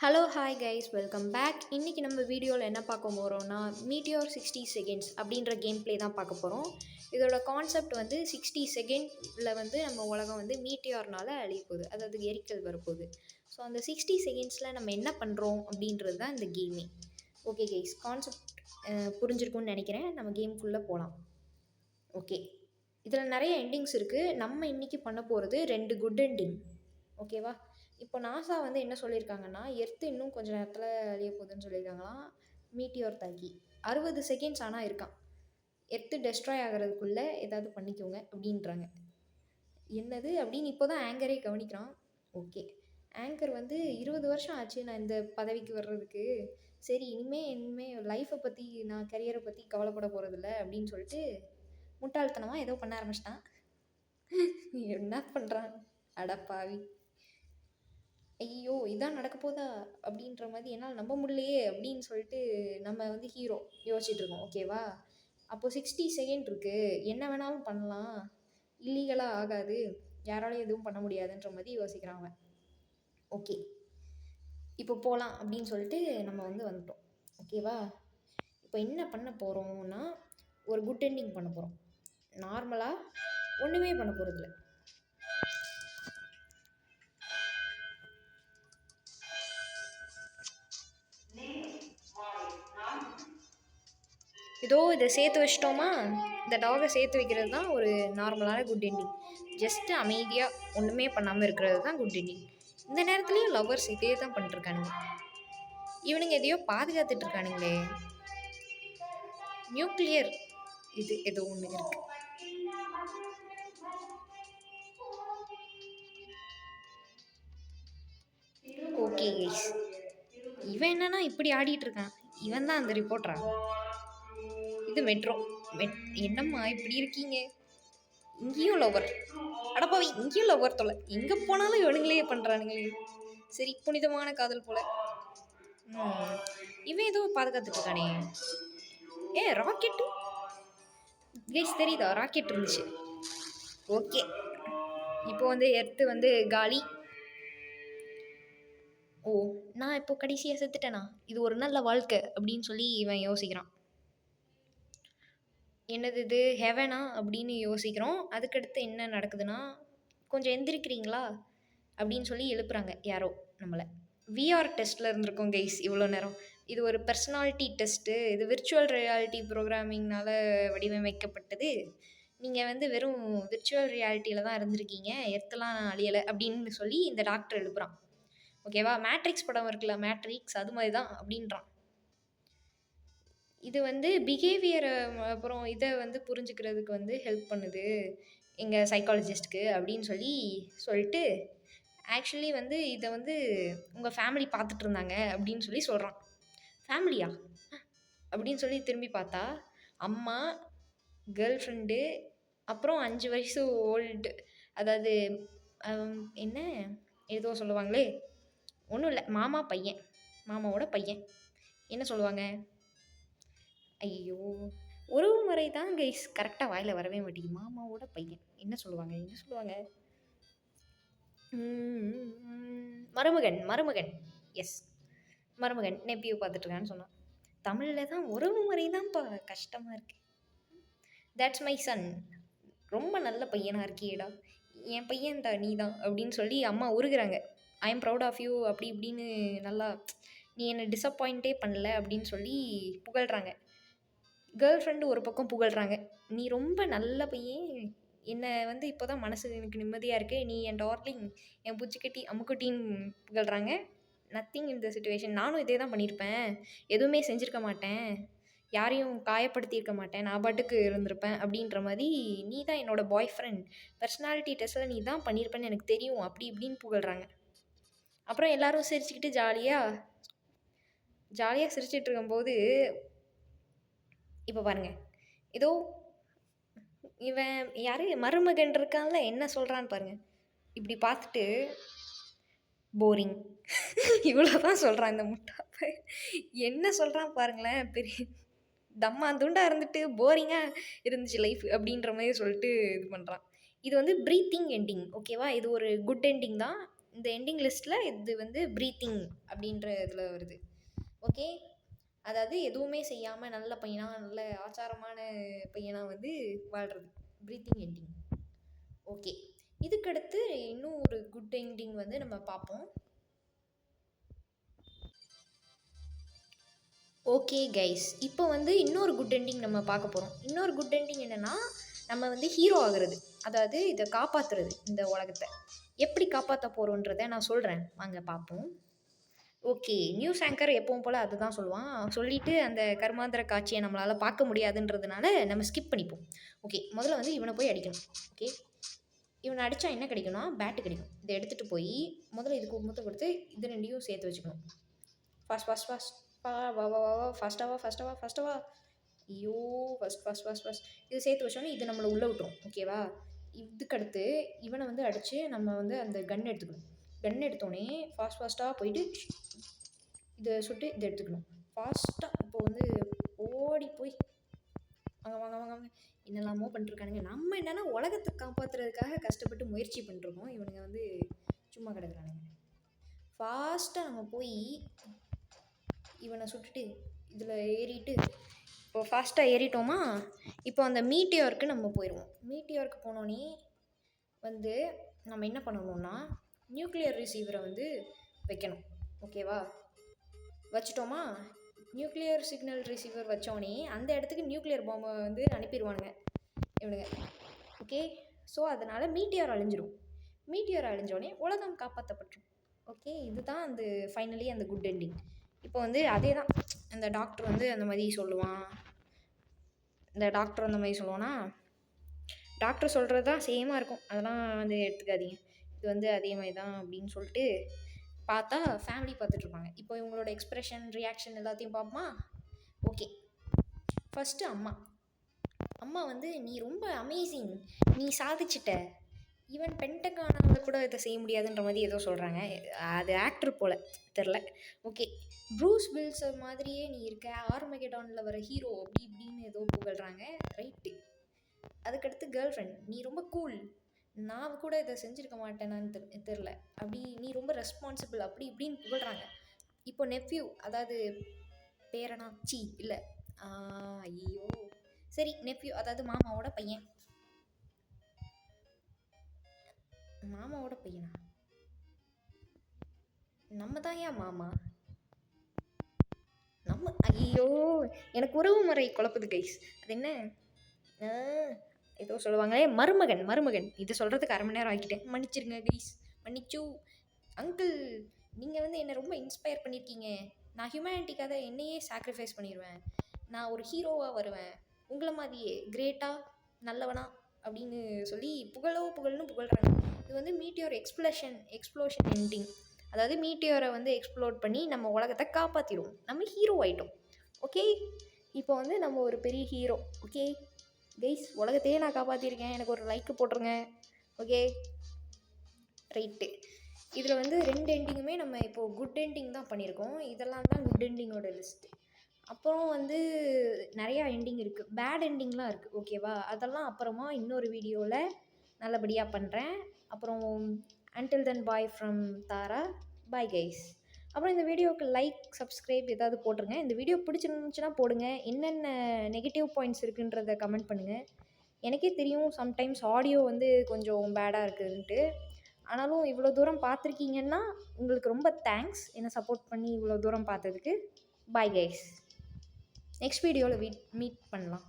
Hello hi guys welcome back. இன்றைக்கி நம்ம வீடியோவில் என்ன பார்க்க போகிறோம்னா மீட்டியோர் 60 செகண்ட்ஸ் அப்படின்ற கேம் ப்ளே தான் பார்க்க போகிறோம். இதோட கான்செப்ட் வந்து 60 செகண்டில் வந்து நம்ம உலகம் வந்து மீட்டியோர்னால் அழிய போகுது, அதாவது எரிக்கல் வரப்போகுது. ஸோ அந்த 60 செகண்ட்ஸில் நம்ம என்ன பண்ணுறோம் அப்படின்றது தான் இந்த கேமே. ஓகே கைஸ், கான்செப்ட் புரிஞ்சிருக்கும்னு நினைக்கிறேன். நம்ம கேம்குள்ளே போகலாம். ஓகே, இதில் நிறைய எண்டிங்ஸ் இருக்குது. நம்ம இன்றைக்கி பண்ண போகிறது 2 குட் எண்டிங். ஓகேவா? இப்போ நாசா வந்து என்ன சொல்லியிருக்காங்கன்னா, எர்த்து இன்னும் கொஞ்சம் நேரத்தில் அழிய போகுதுன்னு சொல்லியிருக்காங்களாம். மீட்டியோர் தாக்கி 60 செகண்ட்ஸ் ஆனால் இருக்கான். எர்த்து டெஸ்ட்ராய் ஆகிறதுக்குள்ளே ஏதாவது பண்ணிக்கோங்க அப்படின்றாங்க. என்னது அப்படின்னு இப்போ தான் ஆங்கரே கவனிக்கிறான். ஓகே, ஆங்கர் வந்து 20 வருஷம் ஆச்சு நான் இந்த பதவிக்கு வர்றதுக்கு. சரி, இனிமேல் லைஃப்பை பற்றி, நான் கரியரை பற்றி கவலைப்பட போகிறதில்ல அப்படின்னு சொல்லிட்டு முட்டாள்தனமாக ஏதோ பண்ண ஆரம்பிச்சிட்டான். என்ன பண்ணுறான் அடப்பாவி. ஐயோ இதான் நடக்க போதா அப்படின்ற மாதிரி என்னால் நம்ப முடியலையே அப்படின்னு சொல்லிட்டு நம்ம வந்து ஹீரோ யோசிச்சுட்டு இருக்கோம். ஓகேவா? அப்போது 60 செகண்ட் இருக்குது, என்ன வேணாலும் பண்ணலாம், இல்லீகலாக ஆகாது, யாராலையும் எதுவும் பண்ண முடியாதுன்ற மாதிரி யோசிக்கிறான் அவன். ஓகே, இப்போ போகலாம் அப்படின்னு சொல்லிட்டு நம்ம வந்து வந்துட்டோம். ஓகேவா? இப்போ என்ன பண்ண போகிறோம்னா ஒரு குட் எண்டிங் பண்ண போகிறோம். நார்மலாக ஒன்றுமே பண்ண போகிறதில்ல. இதோ இதை சேர்த்து வச்சிட்டோமா, இந்த டாகை சேர்த்து வைக்கிறது தான் ஒரு நார்மலான குட் எண்டிங். ஜஸ்ட்டு அமைதியாக ஒன்றுமே பண்ணாமல் இருக்கிறது தான் குட் எண்டிங். இந்த நேரத்துலையும் லவ்வர்ஸ் இதே தான் பண்ணிட்டுருக்கானுங்க. இவனுங்க எதையோ பாதுகாத்துட்ருக்கானுங்களே. நியூக்ளியர் இது ஏதோ ஒன்று இருக்குது. ஓகே கைஸ், இவன் என்னன்னா இப்படி ஆடிட்டுருக்கான். இவன் தான் அந்த ரிப்போர்ட்டரா? இது மெட்ரோ. என்னம்மா இப்படி இருக்கீங்க? இங்கேயும் லவர், அடப்பாவி இங்கேயும் லவர் தொலை. எங்கே போனாலும் இவனுங்களே பண்ணுறானுங்களே. சரி, புனிதமான காதல் போல. இவன் ஏதோ பாதுகாத்துட்ருக்கானே. ராக்கெட்டு கைஸ் தெரியுதா? ராக்கெட் இருந்துச்சு. ஓகே, இப்போ வந்து எர்த்து வந்து காலி. ஓ, நான் இப்போ கடைசியாக செத்துட்டேனா? இது ஒரு நல்ல வாழ்க்கை அப்படின்னு சொல்லி இவன் யோசிக்கிறான். என்னது இது ஹெவனா அப்படின்னு யோசிக்கிறோம். அதுக்கடுத்து என்ன நடக்குதுன்னா, கொஞ்சம் எந்திரிக்கிறீங்களா அப்படின்னு சொல்லி எழுப்புறாங்க யாரோ நம்மளை. விஆர் டெஸ்ட்டில் இருந்திருக்கோம் கைஸ் இவ்வளோ நேரம். இது ஒரு பர்சனாலிட்டி டெஸ்ட்டு. இது விர்ச்சுவல் ரியாலிட்டி ப்ரோக்ராமிங்னால் வடிவமைக்கப்பட்டது. நீங்கள் வந்து வெறும் விர்ச்சுவல் ரியாலிட்டியில் தான் இருந்திருக்கீங்க, எர்த்தெல்லாம் அழியலை அப்படின்னு சொல்லி இந்த டாக்டர் எழுப்புறான். ஓகேவா? மேட்ரிக்ஸ் படம் இருக்குல்ல, மேட்ரிக்ஸ் அது மாதிரி தான் அப்படின்றான். இது வந்து பிஹேவியரை அப்புறம் இதை வந்து புரிஞ்சுக்கிறதுக்கு வந்து ஹெல்ப் பண்ணுது எங்கள் சைக்காலஜிஸ்ட்டுக்கு அப்படின்னு சொல்லிட்டு ஆக்சுவலி வந்து இதை வந்து உங்கள் ஃபேமிலி பார்த்துட்டு இருந்தாங்க அப்படின்னு சொல்லி சொல்கிறான். ஃபேமிலியா அப்படின்னு சொல்லி திரும்பி பார்த்தா அம்மா, கேர்ள் ஃப்ரெண்டு, அப்புறம் 5 வயசு ஓல்டு, அதாவது என்ன ஏதோ சொல்லுவாங்களே, ஒன்றும் இல்லை, மாமா பையன், மாமாவோட பையன். என்ன சொல்லுவாங்க? ஐயோ, உறவு முறை தான் கைஸ் கரெக்டாக வாயில் வரவே மாட்டேங்குது. மாமாவோட பையன் என்ன சொல்லுவாங்க? மருமகன். எஸ், மருமகன் நெப்பியோ பார்த்துட்ருக்கான்னு சொன்னான். தமிழில் தான் உறவு முறை தான்ப்பா கஷ்டமாக இருக்கு. தட்ஸ் மை சன், ரொம்ப நல்ல பையனாக இருக்கியேடா, என் பையன்டா நீ தான் அப்படின்னு சொல்லி அம்மா உருகுறாங்க. I am proud of you அப்படி இப்படின்னு, நல்லா நீ என்னை டிசப்பாயிண்ட்டே பண்ணல அப்படின்னு சொல்லி புகழ்கிறாங்க. கேர்ள் ஃப்ரெண்டு ஒரு பக்கம் புகழ்கிறாங்க, நீ ரொம்ப நல்ல பையன், என்னை வந்து இப்போ தான் மனசு எனக்கு நிம்மதியாக இருக்குது, நீ என் டார்லிங், என் பூச்சிக்கட்டி அம்முக்குட்டின்னு புகழ்கிறாங்க. Nothing in the situation. நானும் இதே தான் பண்ணியிருப்பேன், எதுவுமே செஞ்சுருக்க மாட்டேன், யாரையும் காயப்படுத்தியிருக்க மாட்டேன், நான் பாட்டுக்கு இருந்திருப்பேன் அப்படின்ற மாதிரி, நீ தான் என்னோடய பாய் ஃப்ரெண்ட், பர்சனாலிட்டி டெஸ்ட்டில் நீ தான் பண்ணியிருப்பேன்னு எனக்கு தெரியும் அப்படி இப்படின்னு புகழ்கிறாங்க. அப்புறம் எல்லோரும் சிரிச்சுக்கிட்டு ஜாலியாக சிரிச்சிட்டு இருக்கும்போது இப்போ பாருங்கள், ஏதோ இவன் யார் மருமகன் இருக்கான்ல, என்ன சொல்கிறான்னு பாருங்கள். இப்படி பார்த்துட்டு போரிங் இவ்வளோ தான் சொல்கிறான் இந்த முட்டாப்பை. என்ன சொல்கிறான் பாருங்களேன், பெரிய தம்மா துண்டாக இருந்துட்டு போரிங்காக இருந்துச்சு லைஃப் அப்படின்ற மாதிரி சொல்லிட்டு இது பண்ணுறான். இது வந்து ப்ரீத்திங் எண்டிங். ஓகேவா? இது ஒரு குட் எண்டிங் தான். இந்த எண்டிங் லிஸ்ட்டில் இது வந்து ப்ரீத்திங் அப்படின்ற இதில் வருது. ஓகே, அதாவது எதுவுமே செய்யாமல் நல்ல பையனாக நல்ல ஆச்சாரமான பையனாக வந்து வாழ்கிறது, ப்ரீத்திங் எண்டிங். ஓகே, இதுக்கடுத்து இன்னும் ஒரு குட் எண்டிங் வந்து நம்ம பார்ப்போம். ஓகே கைஸ், இப்போ வந்து இன்னொரு குட் எண்டிங் நம்ம பார்க்க போகிறோம். இன்னொரு குட் எண்டிங் என்னென்னா, நம்ம வந்து ஹீரோ ஆகிறது, அதாவது இதை காப்பாற்றுறது, இந்த உலகத்தை எப்படி காப்பாற்ற போகிறோன்றதை நான் சொல்கிறேன், வாங்க பார்ப்போம். ஓகே, நியூஸ் ஆங்கர் எப்பவும் போல் அதுதான் சொல்லுவான். சொல்லிவிட்டு அந்த கர்மாந்திர காட்சியை நம்மளால் பார்க்க முடியாதுன்றதுனால நம்ம ஸ்கிப் பண்ணிப்போம். ஓகே, முதல்ல வந்து இவனை போய் அடிக்கணும். ஓகே, இவனை அடித்தா என்ன கிடைக்கும்னா பேட்டு கிடைக்கும். இதை எடுத்துகிட்டு போய் முதல்ல இதுக்கு முத்த கொடுத்து இது ரெண்டையும் சேர்த்து வச்சுக்கணும். ஃபாஸ்ட் வா வா வா வா ஃபஸ்ட்டாவா. ஐயோ, ஃபஸ்ட் இது சேர்த்து வச்சோன்னே இது நம்மளை உள்ளே விட்டுரும். ஓகேவா, இதுக்கடுத்து இவனை வந்து அடித்து நம்ம வந்து அந்த கன் எடுத்துக்கணும். கன் எடுத்தோடனே ஃபாஸ்ட்டாக போயிட்டு இதை சுட்டு இதை எடுத்துக்கணும். ஃபாஸ்ட்டாக இப்போ வந்து ஓடி போய் வாங்க என்னெல்லாமோ பண்ணிருக்கானுங்க. நம்ம என்னென்னா உலகத்தை காப்பாற்றுறதுக்காக கஷ்டப்பட்டு முயற்சி பண்ணிருக்கோம், இவனுங்க வந்து சும்மா கிடக்குறானுங்க. ஃபாஸ்ட்டாக நம்ம போய் இவனை சுட்டுட்டு இதில் ஏறிட்டு இப்போ ஃபாஸ்ட்டாக ஏறிட்டோமா, இப்போ அந்த மீட்டியோருக்கு நம்ம போயிடுவோம். மீட்டியோருக்கு போனோன்னே வந்து நம்ம என்ன பண்ணணும்னா நியூக்ளியர் ரிசீவரை வந்து வைக்கணும். ஓகேவா, வச்சிட்டோமா, நியூக்ளியர் சிக்னல் ரிசீவர் வச்சோடனே அந்த இடத்துக்கு நியூக்ளியர் பாம்பை வந்து அனுப்பிடுவானுங்க இவனுங்க. ஓகே, ஸோ அதனால் மீட்டியார் அழிஞ்சிரும். மீட்டியார் அழிஞ்சோடனே உலகம் காப்பாற்றப்பட்டுரும். ஓகே, இதுதான் அந்த ஃபைனலி அந்த குட் எண்டிங். இப்போ வந்து அதே தான் அந்த டாக்டர் வந்து அந்த மாதிரி சொல்லுவான். டாக்டர் சொல்கிறது தான் சேமாக இருக்கும், அதெல்லாம் வந்து எடுத்துக்காதீங்க. இது வந்து அதே மாதிரி தான் அப்படின்னு சொல்லிட்டு பார்த்தா ஃபேமிலி பார்த்துட்ருப்பாங்க. இப்போ இவங்களோட எக்ஸ்ப்ரெஷன் ரியாக்ஷன் எல்லாத்தையும் பார்ப்போமா. ஓகே, ஃபஸ்ட்டு அம்மா வந்து நீ ரொம்ப அமேசிங், நீ சாதிச்சிட்ட, ஈவன் பென்டகானால் கூட இதை செய்ய முடியாதுன்ற மாதிரி ஏதோ சொல்கிறாங்க. அது ஆக்டர் போல் தெரில. ஓகே, ப்ரூஸ் வில்ஸ் மாதிரியே நீ இருக்க, ஆர்மகெடானில் வர ஹீரோ அப்படி இப்படின்னு ஏதோ புகழ்கிறாங்க. ரைட்டு, அதுக்கடுத்து கேர்ள் ஃப்ரெண்ட், நீ ரொம்ப கூல், நான் கூட இதை செஞ்சுருக்க மாட்டேனான்னு தெரில, அப்படி நீ ரொம்ப ரெஸ்பான்சிபிள் அப்படி இப்படின்னு புகழ்கிறாங்க. இப்போ நெஃப்யூ, அதாவது பேரனா இல்லை ஐயோ சரி, நெஃப்யூ அதாவது மாமாவோட பையனா, நம்ம தான் ஏன் மாமா, நம்ம ஐயோ எனக்கு உறவு முறை குழப்புது கைஸ். அது என்ன ஏதோ சொல்லுவாங்களே, மருமகன். இது சொல்கிறதுக்கு 1/2 மணி நேரம் ஆக்கிட்டேன், மன்னிச்சிருங்க கைஸ், மன்னிச்சு. அங்கிள், நீங்கள் வந்து என்னை ரொம்ப இன்ஸ்பயர் பண்ணியிருக்கீங்க. நான் ஹியூமனிட்டிக்காக என்னையே சாக்ரிஃபைஸ் பண்ணிடுவேன், நான் ஒரு ஹீரோவாக வருவேன், உங்களை மாதிரியே கிரேட்டாக நல்லவனா அப்படின்னு சொல்லி புகழ்னு புகழ்கிறாங்க. இது வந்து மீட்டியோர் எக்ஸ்ப்ளோஷன் எண்டிங். அதாவது மீட்டியோரை வந்து எக்ஸ்ப்ளோர் பண்ணி நம்ம உலகத்தை காப்பாற்றிடுவோம், நம்ம ஹீரோ ஆகிட்டோம். ஓகே, இப்போ வந்து நம்ம ஒரு பெரிய ஹீரோ. ஓகே கைஸ், உலகத்தையே நான் காப்பாற்றிருக்கேன், எனக்கு ஒரு லைக்கு போட்டுருங்க. ஓகே ரைட்டு, இதில் வந்து 2 எண்டிங்குமே நம்ம இப்போது குட் எண்டிங் தான் பண்ணியிருக்கோம். இதெல்லாம் தான் குட் எண்டிங்கோட லிஸ்ட்டு. அப்புறம் வந்து நிறையா எண்டிங் இருக்குது, பேட் எண்டிங்லாம் இருக்குது. ஓகேவா, அதெல்லாம் அப்புறமா இன்னொரு வீடியோவில் நல்லபடியாக பண்ணுறேன். அப்புறம் until then bye from Tara, bye guys. அப்புறம் இந்த வீடியோவுக்கு லைக் சப்ஸ்கிரைப் ஏதாவது போட்டுருங்க. இந்த வீடியோ பிடிச்சிருந்துச்சுன்னா போடுங்க, என்னென்ன நெகட்டிவ் பாயிண்ட்ஸ் இருக்குன்றதை கமெண்ட் பண்ணுங்கள். எனக்கே தெரியும் சம்டைம்ஸ் ஆடியோ வந்து கொஞ்சம் பேடாக இருக்குதுன்ட்டு, ஆனாலும் இவ்வளோ தூரம் பார்த்துருக்கீங்கன்னா உங்களுக்கு ரொம்ப தேங்க்ஸ், என்னை சப்போர்ட் பண்ணி இவ்வளோ தூரம் பார்த்ததுக்கு. பாய் கைஸ், நெக்ஸ்ட் வீடியோவில் மீட் பண்ணலாம்.